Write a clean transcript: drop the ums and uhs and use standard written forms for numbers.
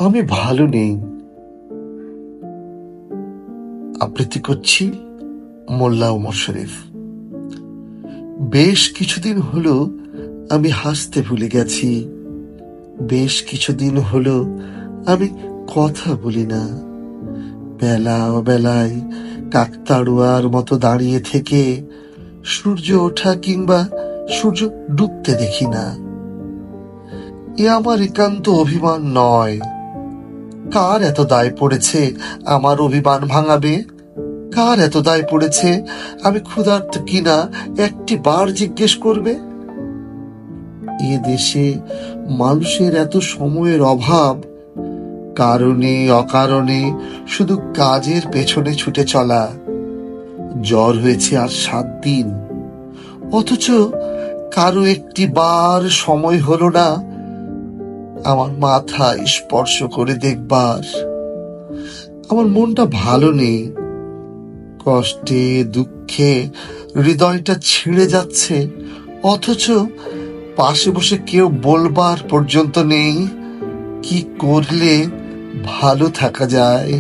আমি ভালো নেই। আবৃত্তি করছি মোল্লা ওমর শরীফ। বেশ কিছুদিন হলো আমি হাসতে ভুলে গেছি। বেশ কিছুদিন হলো আমি কথা বলি না। বেলা বেলায় কাকতাড়ুয়ার মতো দাঁড়িয়ে থেকে সূর্য ওঠা কিংবা সূর্য ডুবতে দেখি না। এ আমার একান্ত অভিমান নয়। কার এত দায় পড়েছে আমার অভিমান ভাঙাবে? কার এত দায় পড়েছে আমি ক্ষুধার্ত কিনা একটি বার জিজ্ঞেস করবে? এ দেশে মানুষের এত সময়ের অভাব, কারণে অকারণে শুধু কাজের পেছনে ছুটে চলা। জ্বর হয়েছে আর 7 দিন, অথচ কারো একটি বার সময় হলো না আমার মাথায় স্পর্শ করে দেখবার। আমার মনটা ভালো নেই, কষ্টে দুঃখে হৃদয়টা ছিঁড়ে যাচ্ছে, অথচ পাশে বসে কেউ বলবার পর্যন্ত নেই কি করলে ভালো থাকা যায়।